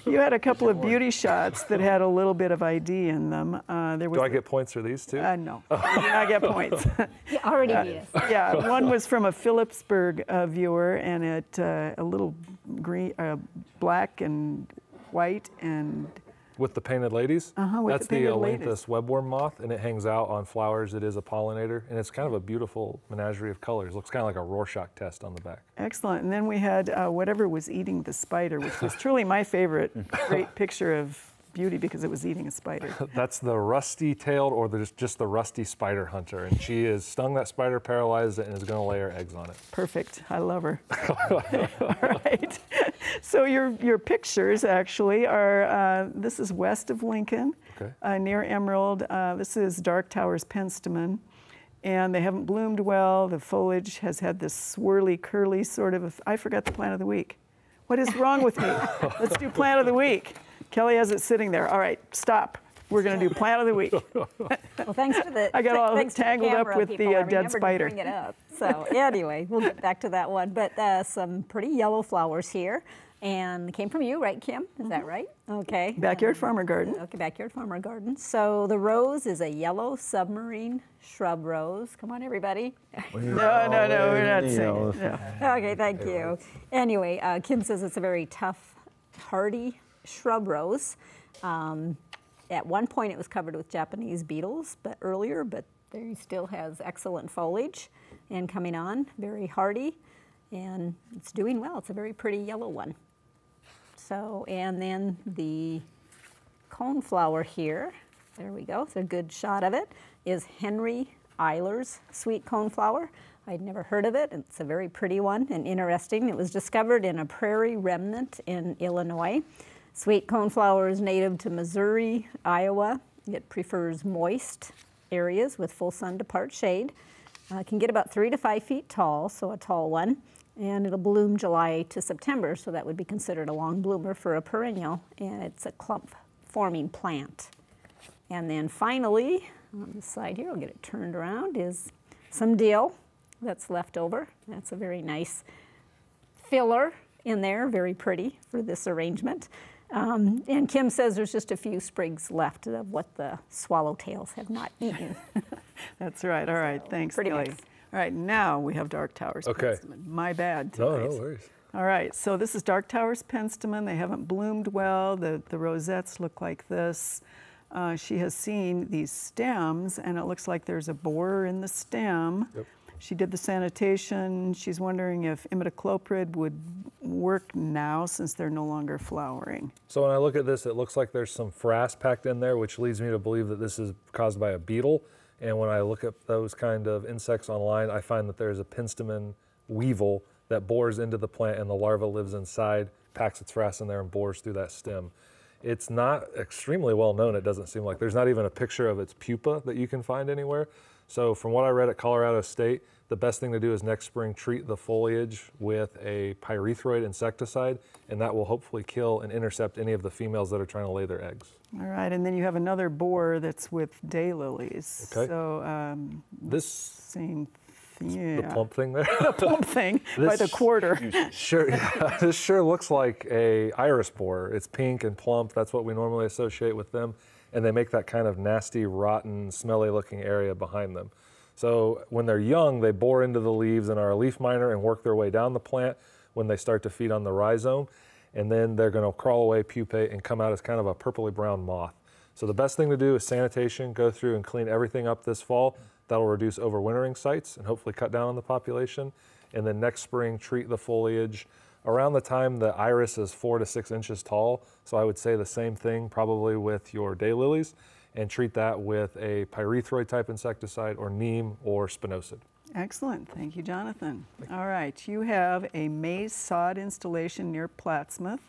You had a couple of beauty shots that had a little bit of ID in them. There was Do I get points for these too? No, you do not get points. You already beat us. Yeah, one was from a Phillipsburg viewer, and it a little green, black and white and With the painted ladies? with That's the the painted ladies. Alanthus webworm moth, and it hangs out on flowers. It is a pollinator, and it's kind of a beautiful menagerie of colors. Looks kind of like a Rorschach test on the back. Excellent. And then we had whatever was eating the spider, which was truly my favorite great picture of beauty because it was eating a spider. That's the rusty-tailed, or just the rusty spider hunter, and she is stung that spider, paralyzed it, and is going to lay her eggs on it. Perfect. I love her. All right. So your pictures actually are, this is west of Lincoln, near Emerald. This is Dark Towers penstemon. And they haven't bloomed well. The foliage has had this swirly, curly sort of, I forgot the plant of the week. What is wrong with me? Let's do plant of the week. Kelly has it sitting there. All right, stop. We're going to do plant of the week. Well, thanks for the. I got all thanks to the tangled up camera with people. the I dead remembered to spider. Bring it up. So anyway, we'll get back to that one. But some pretty yellow flowers here, and came from you, right, Kim? Is that right? Okay. Backyard farmer garden. Okay, backyard farmer garden. So the rose is a yellow submarine shrub rose. Come on, everybody. No, we're not saying it. No. Okay, thank you. Anyway, Kim says it's a very tough, hardy shrub rose. At one point it was covered with Japanese beetles, but there still has excellent foliage and coming on, very hardy, and it's doing well. It's a very pretty yellow one. So, and then the coneflower here, there we go, it's a good shot of it, is Henry Eiler's sweet coneflower. I'd never heard of it. It's a very pretty one and interesting. It was discovered in a prairie remnant in Illinois. Sweet coneflower is native to Missouri, Iowa. It prefers moist areas with full sun to part shade. It can get about 3 to 5 feet tall, so a tall one. And it'll bloom July to September, so that would be considered a long bloomer for a perennial. And it's a clump forming plant. And then finally, on the side here, I'll get it turned around, is some dill that's left over. That's a very nice filler in there, very pretty for this arrangement. And Kim says there's just a few sprigs left of what the swallowtails have not eaten. That's right. All right. Thanks, pretty Kelly. nice. All right. Now we have Dark Towers penstemon. My bad tonight. No worries. All right. So this is Dark Towers penstemon. They haven't bloomed well. The rosettes look like this. she has seen these stems, and it looks like there's a borer in the stem. Yep. She did the sanitation. She's wondering if imidacloprid would work now since they're no longer flowering. So when I look at this, it looks like there's some frass packed in there, which leads me to believe that this is caused by a beetle. And when I look at those kind of insects online, I find that there's a penstemon weevil that bores into the plant, and the larva lives inside, packs its frass in there, and bores through that stem. It's not extremely well known, it doesn't seem like. There's not even a picture of its pupa that you can find anywhere. So from what I read at Colorado State, the best thing to do is next spring treat the foliage with a pyrethroid insecticide, and that will hopefully kill and intercept any of the females that are trying to lay their eggs. All right, and then you have another borer that's with daylilies. Okay. So this same thing. The plump thing there? The plump thing by the quarter. Sure, yeah, this sure looks like a iris borer. It's pink and plump. That's what we normally associate with them. And they make that kind of nasty, rotten, smelly looking area behind them. So when they're young, they bore into the leaves and are a leaf miner and work their way down the plant when they start to feed on the rhizome. And then they're going to crawl away, pupate, and come out as kind of a purpley brown moth. So the best thing to do is sanitation, go through and clean everything up this fall. That'll reduce overwintering sites and hopefully cut down on the population. And then next spring, treat the foliage around the time the iris is 4 to 6 inches tall. So I would say the same thing probably with your daylilies, and treat that with a pyrethroid type insecticide or neem or spinosad. Excellent, thank you, Jonathan. All right, you have a maize sod installation near Plattsmouth,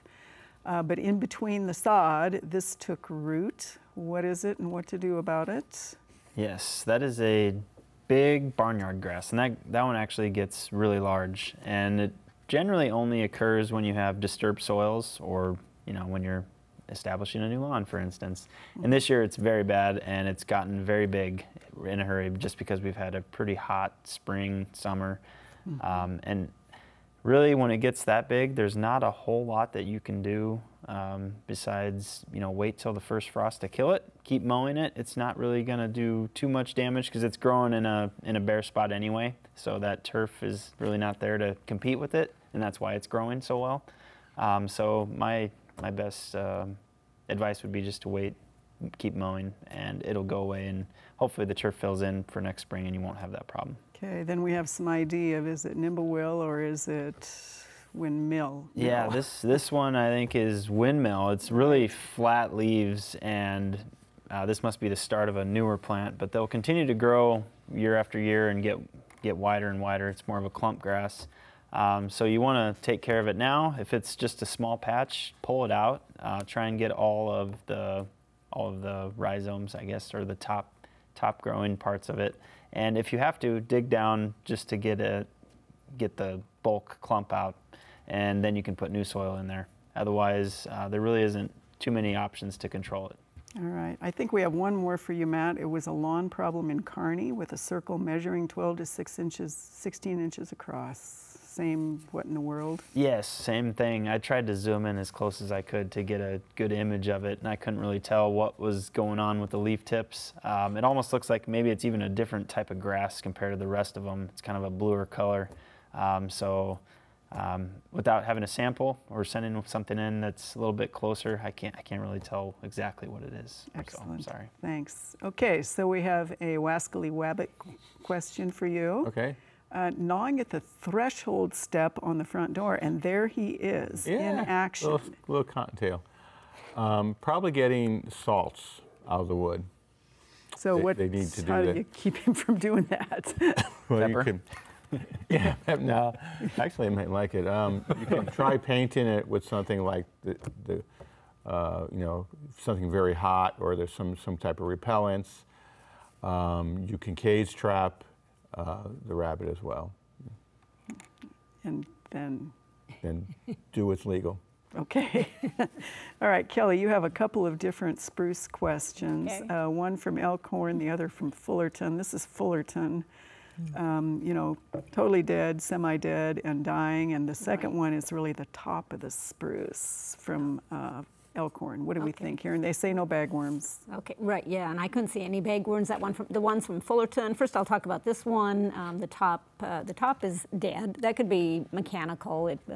but in between the sod, this took root. What is it and what to do about it? Yes, that is a big barnyard grass, and that one actually gets really large, and it generally only occurs when you have disturbed soils, or when you're establishing a new lawn, for instance. And this year it's very bad, and it's gotten very big in a hurry just because we've had a pretty hot spring, summer. And really, when it gets that big, there's not a whole lot that you can do besides wait till the first frost to kill it, keep mowing it. It's not really going to do too much damage because it's growing in a bare spot anyway, so that turf is really not there to compete with it, and that's why it's growing so well. So my best advice would be just to wait, keep mowing, and it'll go away, and hopefully the turf fills in for next spring and you won't have that problem. Okay, then we have some idea of, is it Nimblewill or is it Windmill? Yeah, this one I think is Windmill. It's really flat leaves, and this must be the start of a newer plant, but they'll continue to grow year after year and get wider and wider. It's more of a clump grass. So you want to take care of it now. If it's just a small patch, pull it out. Try and get all of the rhizomes, I guess, or the top growing parts of it. And if you have to, dig down just to get the bulk clump out, and then you can put new soil in there. Otherwise, there really isn't too many options to control it. All right, I think we have one more for you, Matt. It was a lawn problem in Carney with a circle measuring 12 to 16 inches across. Same, what in the world? Yes, same thing. I tried to zoom in as close as I could to get a good image of it, and I couldn't really tell what was going on with the leaf tips. It almost looks like maybe it's even a different type of grass compared to the rest of them. It's kind of a bluer color. Without having a sample or sending something in that's a little bit closer, I can't really tell exactly what it is. Excellent. So I'm sorry. Thanks. Okay, so we have a Wascally Wabbit question for you. Okay. Gnawing at the threshold step on the front door, and there he is in action. Little cottontail. Probably getting salts out of the wood. So they need to do how that. do you keep him from doing that? Well, Pepper? you can. Yeah, no, actually I might like it. You can try painting it with something like something very hot, or there's some type of repellents. You can cage trap the rabbit as well. And then do what's legal. Okay. All right, Kelly, you have a couple of different spruce questions. Okay. One from Elkhorn, the other from Fullerton. This is Fullerton. Totally dead, semi-dead, and dying. And the second one is really the top of the spruce from elkhorn. What do we think here? And they say no bagworms. Okay, right, yeah, and I couldn't see any bagworms. That one from the ones from Fullerton. First, I'll talk about this one. The top is dead. That could be mechanical. It, you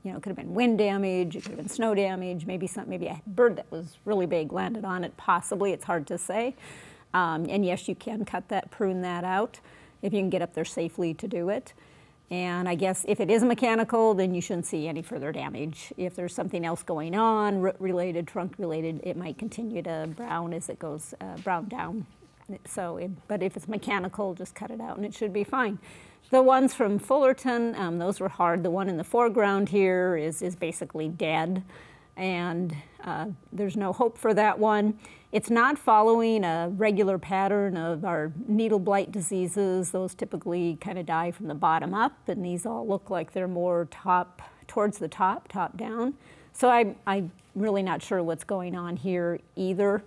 know, could have been wind damage. It could have been snow damage. Maybe a bird that was really big landed on it. Possibly, it's hard to say. And yes, you can cut that, prune that out, if you can get up there safely to do it. And I guess if it is mechanical, then you shouldn't see any further damage. If there's something else going on, root-related, trunk-related, it might continue to brown as it goes brown down. So, but if it's mechanical, just cut it out and it should be fine. The ones from Fullerton, those were hard. The one in the foreground here is basically dead, and there's no hope for that one. It's not following a regular pattern of our needle blight diseases. Those typically kind of die from the bottom up, and these all look like they're more towards the top down. So I'm really not sure what's going on here either.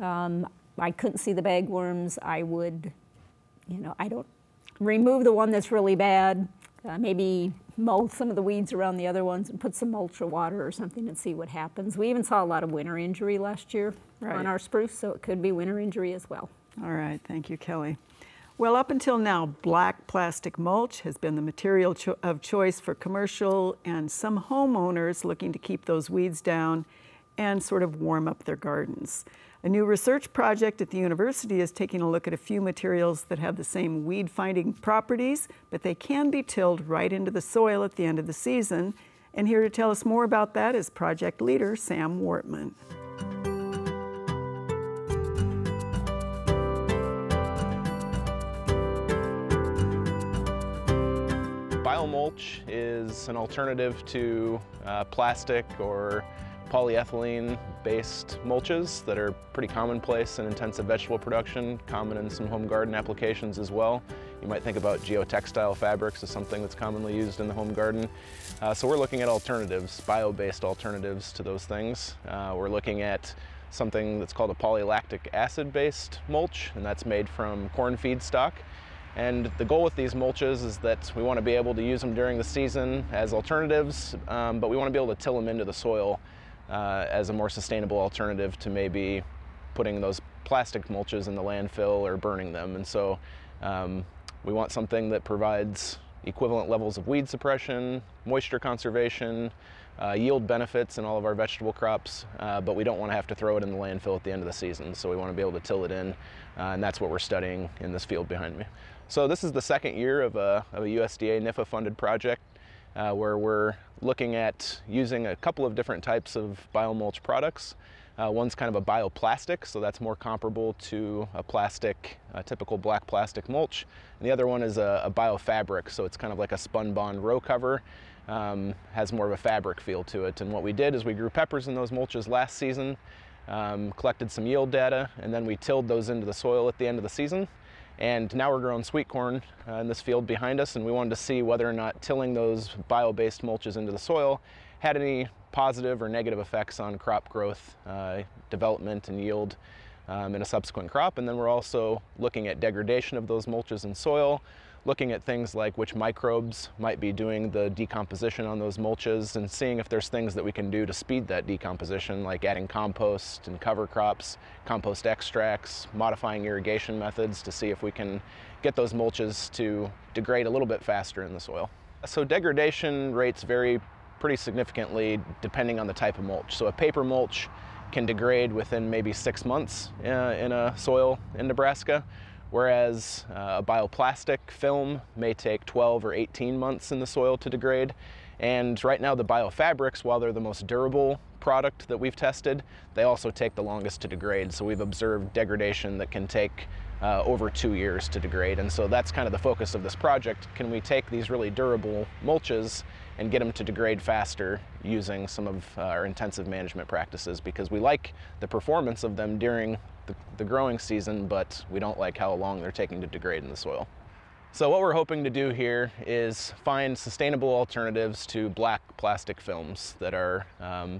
I couldn't see the bagworms. I would, you know, I don't remove the one that's really bad. Maybe mow some of the weeds around the other ones and put some mulch or water or something and see what happens. We even saw a lot of winter injury last year on our spruce, so it could be winter injury as well. All right, thank you, Kelly. Well, up until now, black plastic mulch has been the material of choice for commercial and some homeowners looking to keep those weeds down and sort of warm up their gardens. A new research project at the university is taking a look at a few materials that have the same weed-fighting properties, but they can be tilled right into the soil at the end of the season. And here to tell us more about that is project leader Sam Wortman. Biomulch is an alternative to plastic or polyethylene-based mulches that are pretty commonplace in intensive vegetable production, common in some home garden applications as well. You might think about geotextile fabrics as something that's commonly used in the home garden. So we're looking at alternatives, bio-based alternatives to those things. We're looking at something that's called a polylactic acid-based mulch, and that's made from corn feedstock. And the goal with these mulches is that we want to be able to use them during the season as alternatives, but we want to be able to till them into the soil as a more sustainable alternative to maybe putting those plastic mulches in the landfill or burning them. And so we want something that provides equivalent levels of weed suppression, moisture conservation, yield benefits in all of our vegetable crops, but we don't want to have to throw it in the landfill at the end of the season. So we want to be able to till it in, and that's what we're studying in this field behind me. So this is the second year of a USDA Nifa funded project where we're looking at using a couple of different types of biomulch products. One's kind of a bioplastic, so that's more comparable to a plastic, typical black plastic mulch. And the other one is a biofabric, so it's kind of like a spun bond row cover, has more of a fabric feel to it. And what we did is we grew peppers in those mulches last season, collected some yield data, and then we tilled those into the soil at the end of the season. And now we're growing sweet corn in this field behind us, and we wanted to see whether or not tilling those bio-based mulches into the soil had any positive or negative effects on crop growth, development, and yield in a subsequent crop. And then we're also looking at degradation of those mulches in soil, looking at things like which microbes might be doing the decomposition on those mulches, and seeing if there's things that we can do to speed that decomposition, like adding compost and cover crops, compost extracts, modifying irrigation methods to see if we can get those mulches to degrade a little bit faster in the soil. So degradation rates vary pretty significantly depending on the type of mulch. So a paper mulch can degrade within maybe 6 months in a soil in Nebraska, whereas a bioplastic film may take 12 or 18 months in the soil to degrade. And right now the biofabrics, while they're the most durable product that we've tested, they also take the longest to degrade. So we've observed degradation that can take over 2 years to degrade. And so that's kind of the focus of this project. Can we take these really durable mulches and get them to degrade faster using some of our intensive management practices? Because we like the performance of them during the growing season, but we don't like how long they're taking to degrade in the soil. So what we're hoping to do here is find sustainable alternatives to black plastic films that are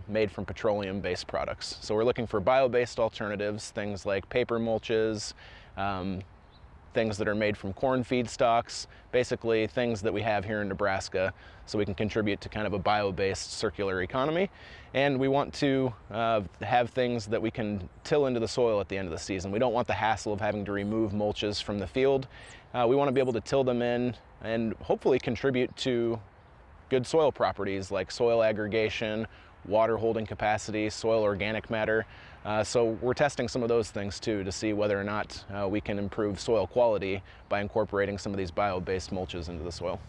made from petroleum-based products. So we're looking for bio-based alternatives, things like paper mulches, things that are made from corn feedstocks, basically things that we have here in Nebraska, so we can contribute to kind of a bio-based circular economy. And we want to have things that we can till into the soil at the end of the season. We don't want the hassle of having to remove mulches from the field. We want to be able to till them in and hopefully contribute to good soil properties like soil aggregation, water holding capacity, soil organic matter. So we're testing some of those things too to see whether or not we can improve soil quality by incorporating some of these bio-based mulches into the soil.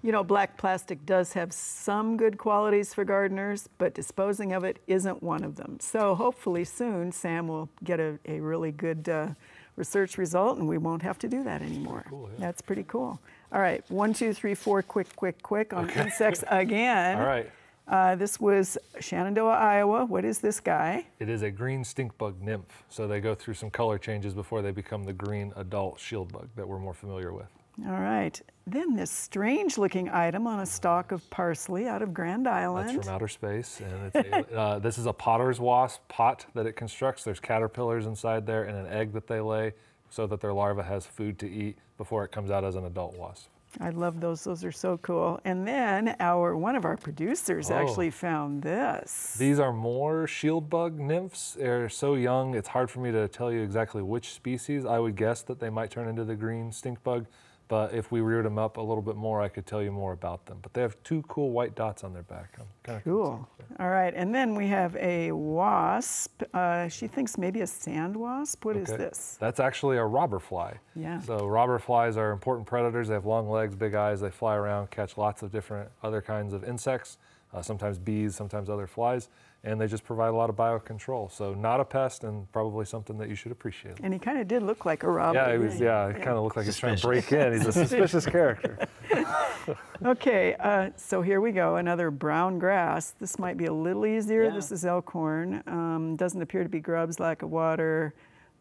You know, black plastic does have some good qualities for gardeners, but disposing of it isn't one of them. So hopefully soon Sam will get a really good research result and we won't have to do that anymore. Cool, yeah. That's pretty cool. All right, 1, 2, 3, 4, quick on insects again. All right. This was Shenandoah, Iowa. What is this guy? It is a green stink bug nymph. So they go through some color changes before they become the green adult shield bug that we're more familiar with. All right. Then this strange looking item on a stalk of parsley out of Grand Island. That's from outer space. And it's this is a potter's wasp pot that it constructs. There's caterpillars inside there and an egg that they lay so that their larva has food to eat before it comes out as an adult wasp. I love those. Those are so cool. And then one of our producers actually found this. These are more shield bug nymphs. They're so young, it's hard for me to tell you exactly which species. I would guess that they might turn into the green stink bug, but if we reared them up a little bit more, I could tell you more about them. But they have 2 cool white dots on their back. I'm kind of cool. All right, and then we have a wasp. She thinks maybe a sand wasp. What is this? That's actually a robber fly. Yeah. So robber flies are important predators. They have long legs, big eyes. They fly around, catch lots of different other kinds of insects, sometimes bees, sometimes other flies, and they just provide a lot of biocontrol. So not a pest and probably something that you should appreciate. And he kind of did look like a robber. Yeah, he was. Yeah, he kind of looked like he's trying to break in. He's a suspicious character. Okay, so here we go. Another brown grass. This might be a little easier. Yeah. This is elkhorn. Doesn't appear to be grubs, lack of water.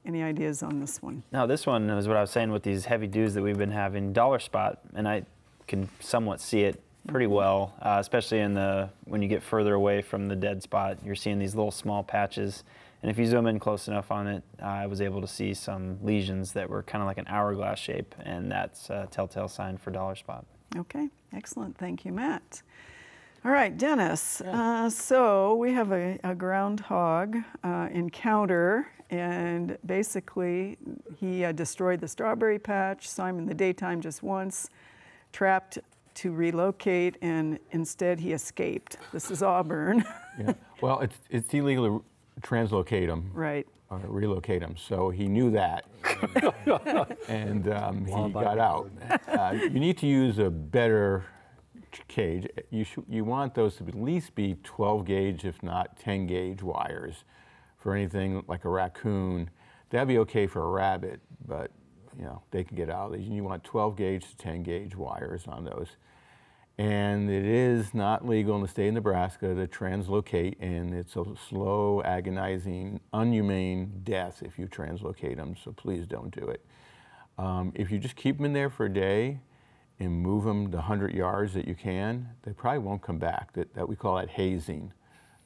Any ideas on this one? Now this one is what I was saying with these heavy dews that we've been having. Dollar spot, and I can somewhat see it pretty well, especially when you get further away from the dead spot. You're seeing these little small patches, and if you zoom in close enough on it, I was able to see some lesions that were kind of like an hourglass shape, and that's a telltale sign for dollar spot. Okay, excellent. Thank you, Matt. All right, Dennis. So we have a groundhog encounter, and basically he destroyed the strawberry patch, saw him in the daytime just once, trapped to relocate, and instead he escaped. This is Auburn. Yeah. Well, it's illegal to translocate them. Right. Or relocate them. So he knew that, and he got out. You need to use a better cage. You want those to at least be 12 gauge, if not 10 gauge wires for anything like a raccoon. That'd be okay for a rabbit, but you know, they can get out. You want 12 gauge to 10 gauge wires on those. And it is not legal in the state of Nebraska to translocate, and it's a slow, agonizing, inhumane death if you translocate them, so please don't do it. If you just keep them in there for a day and move them the 100 yards that you can, they probably won't come back. That we call that hazing.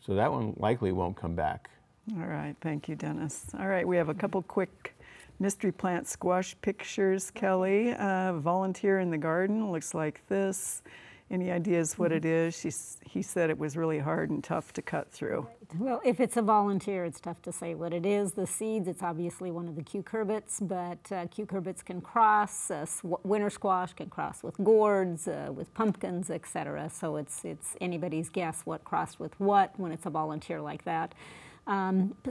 So that one likely won't come back. All right, thank you, Dennis. All right, we have a couple quick mystery plant squash pictures. Kelly, volunteer in the garden, looks like this. Any ideas what it is? He said it was really hard and tough to cut through. Well, if it's a volunteer, it's tough to say what it is. The seeds, it's obviously one of the cucurbits, but cucurbits can cross. Winter squash can cross with gourds, with pumpkins, etc. So it's anybody's guess what crossed with what when it's a volunteer like that.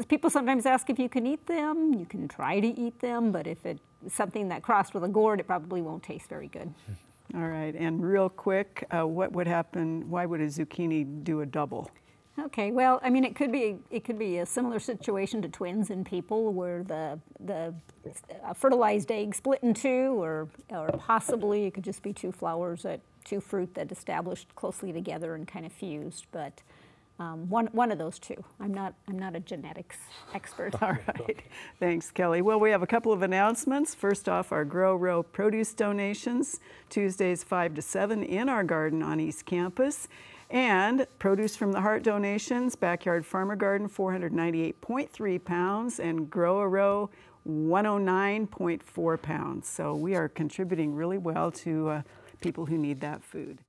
People sometimes ask if you can eat them. You can try to eat them, but if it's something that crossed with a gourd, it probably won't taste very good. All right, and real quick, what would happen? Why would a zucchini do a double? Okay, well, I mean, it could be a similar situation to twins in people, where the fertilized egg split in two, or possibly it could just be two fruit that established closely together and kind of fused. But one of those two. I'm not a genetics expert. All right. Thanks, Kelly. Well, we have a couple of announcements. First off, our Grow Row produce donations, Tuesdays 5 to 7 in our garden on East Campus. And Produce from the Heart donations, Backyard Farmer Garden 498.3 pounds and Grow a Row 109.4 pounds. So we are contributing really well to people who need that food.